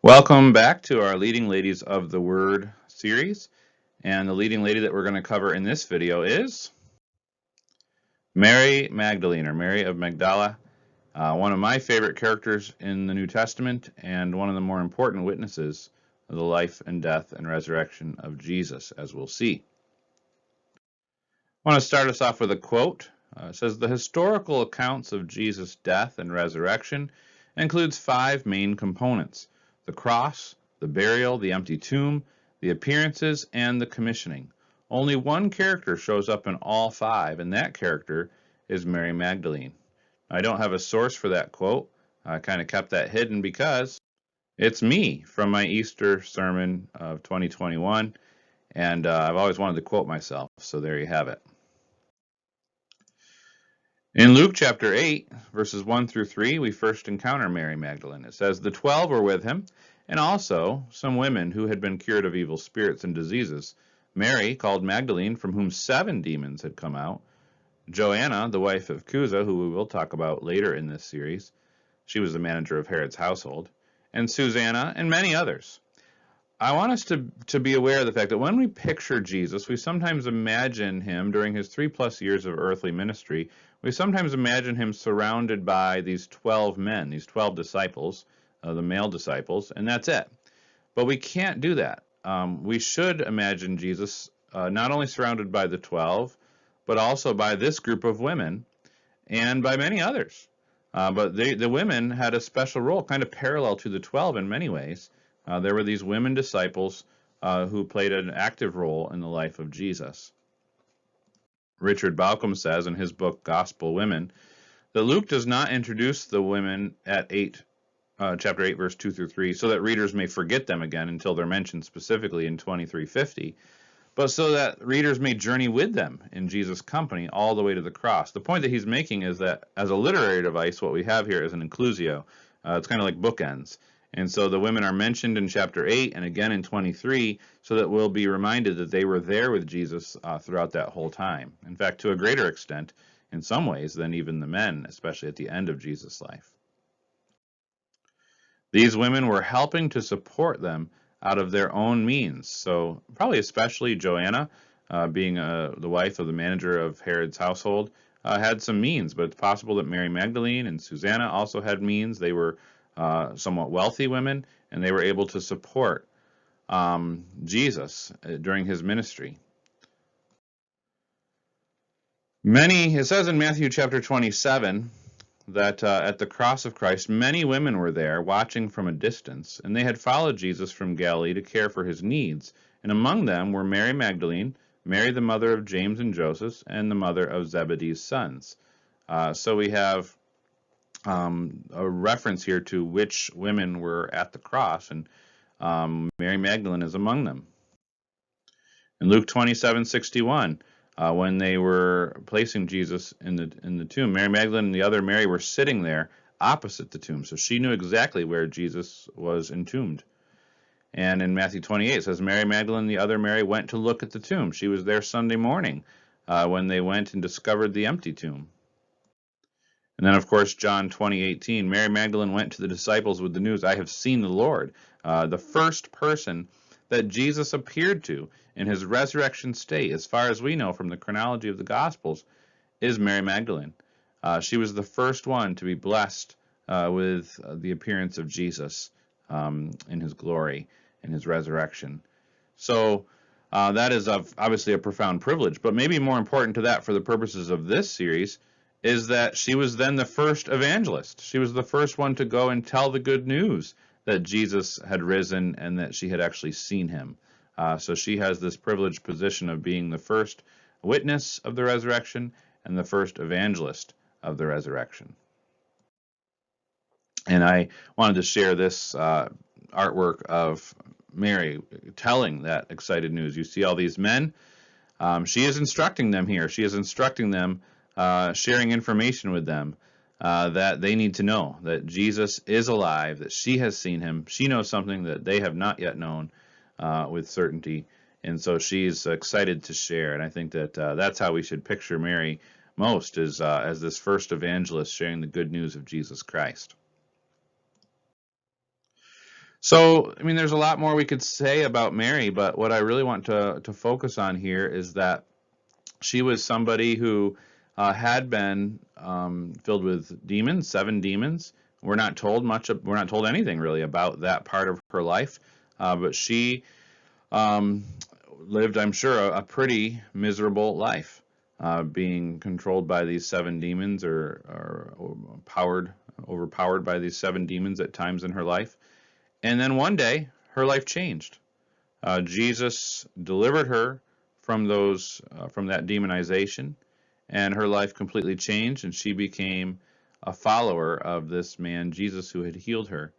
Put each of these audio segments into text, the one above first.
Welcome back to our Leading Ladies of the Word series. And the leading lady that we're going to cover in this video is Mary Magdalene, or Mary of Magdala, one of my favorite characters in the New Testament and one of the more important witnesses of the life and death and resurrection of Jesus, as we'll see. I want to start us off with a quote. It says, "The historical accounts of Jesus' death and resurrection includes 5 main components: the cross, the burial, the empty tomb, the appearances, and the commissioning. Only one character shows up in all 5, and that character is Mary Magdalene." I don't have a source for that quote. I kind of kept that hidden because it's me from my Easter sermon of 2021, and I've always wanted to quote myself, so there you have it. In Luke chapter 8, verses 1 through 3, we first encounter Mary Magdalene. It says, "The 12 were with him, and also some women who had been cured of evil spirits and diseases. Mary, called Magdalene, from whom 7 demons had come out. Joanna, the wife of Chuza, who we will talk about later in this series. She was the manager of Herod's household. And Susanna, and many others." I want us to be aware of the fact that when we picture Jesus, we sometimes imagine him during his 3+ years of earthly ministry. We sometimes imagine him surrounded by these 12 men, these 12 disciples, the male disciples, and that's it. But we can't do that. We should imagine Jesus not only surrounded by the 12, but also by this group of women and by many others. But the women had a special role, kind of parallel to the 12 in many ways. There were these women disciples who played an active role in the life of Jesus. Richard Bauckham says in his book Gospel Women that Luke does not introduce the women at chapter 8, verse 2 through 3, so that readers may forget them again until they're mentioned specifically in 2350, but so that readers may journey with them in Jesus' company all the way to the cross. The point that he's making is that as a literary device, what we have here is an inclusio. It's kind of like bookends. And so the women are mentioned in chapter 8 and again in 23 so that we'll be reminded that they were there with Jesus throughout that whole time. In fact, to a greater extent, in some ways, than even the men, especially at the end of Jesus' life. These women were helping to support them out of their own means. So probably especially Joanna, being the wife of the manager of Herod's household, had some means, but it's possible that Mary Magdalene and Susanna also had means. They were somewhat wealthy women, and they were able to support Jesus during his ministry. It says in Matthew chapter 27 that at the cross of Christ, many women were there watching from a distance, and they had followed Jesus from Galilee to care for his needs. And among them were Mary Magdalene, Mary the mother of James and Joseph, and the mother of Zebedee's sons. So we have a reference here to which women were at the cross, and Mary Magdalene is among them. In Luke 27:61, when they were placing Jesus in the tomb, Mary Magdalene and the other Mary were sitting there opposite the tomb, so she knew exactly where Jesus was entombed. And in Matthew 28, it says, "Mary Magdalene and the other Mary went to look at the tomb." She was there Sunday morning when they went and discovered the empty tomb. And then, of course, John 20:18, Mary Magdalene went to the disciples with the news, "I have seen the Lord." The first person that Jesus appeared to in his resurrection state, as far as we know from the chronology of the Gospels, is Mary Magdalene. She was the first one to be blessed with the appearance of Jesus in his glory, in his resurrection. So that is obviously a profound privilege, but maybe more important to that for the purposes of this series is that she was then the first evangelist. She was the first one to go and tell the good news that Jesus had risen and that she had actually seen him. So she has this privileged position of being the first witness of the resurrection and the first evangelist of the resurrection. And I wanted to share this artwork of Mary telling that excited news. You see all these men. She is instructing them here. She is instructing them, sharing information with them that they need to know, that Jesus is alive, that she has seen him. She knows something that they have not yet known with certainty. And so she's excited to share. And I think that that's how we should picture Mary most, is as this first evangelist sharing the good news of Jesus Christ. So, I mean, there's a lot more we could say about Mary, but what I really want to focus on here is that she was somebody who had been filled with demons, 7 demons. We're not told much. We're not told anything really about that part of her life, but she um, lived, I'm sure, a pretty miserable life, being controlled by these 7 demons, or overpowered by these 7 demons at times in her life. And then one day, her life changed. Jesus delivered her from that demonization, and her life completely changed, and she became a follower of this man Jesus who had healed her.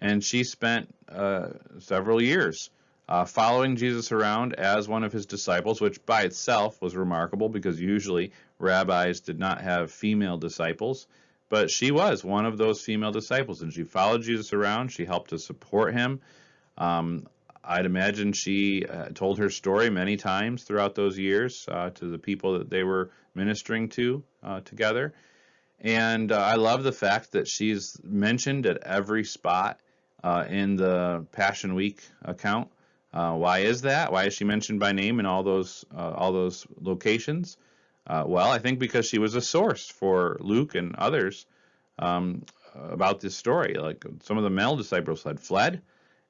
And she spent several years following Jesus around as one of his disciples, which by itself was remarkable because usually rabbis did not have female disciples. But she was one of those female disciples, and she followed Jesus around. She helped to support him. Um, I'd imagine she told her story many times throughout those years to the people that they were ministering to together. And I love the fact that she's mentioned at every spot in the Passion Week account. Why is that? Why is she mentioned by name in all those locations? Well, I think because she was a source for Luke and others about this story. Like, some of the male disciples had fled,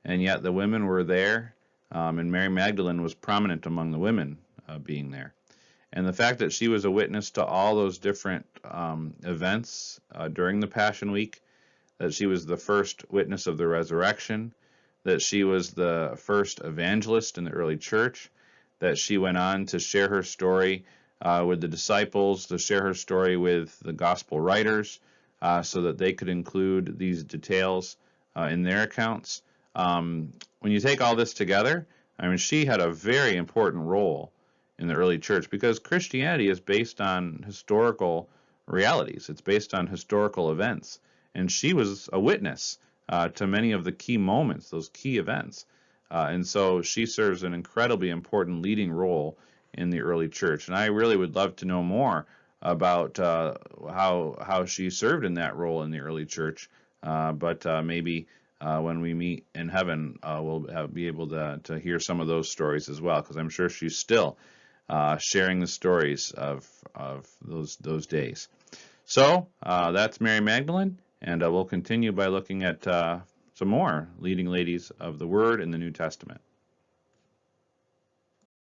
and yet the women were there, and Mary Magdalene was prominent among the women being there. And the fact that she was a witness to all those different events during the Passion Week, that she was the first witness of the resurrection, that she was the first evangelist in the early church, that she went on to share her story with the disciples, to share her story with the gospel writers, so that they could include these details in their accounts. When you take all this together, I mean, she had a very important role in the early church because Christianity is based on historical realities. It's based on historical events. And she was a witness to many of the key moments, those key events. And so she serves an incredibly important leading role in the early church. And I really would love to know more about how she served in that role in the early church. But maybe when we meet in heaven, we'll be able to hear some of those stories as well, because I'm sure she's still sharing the stories of those days. So that's Mary Magdalene, and we'll continue by looking at some more leading ladies of the Word in the New Testament.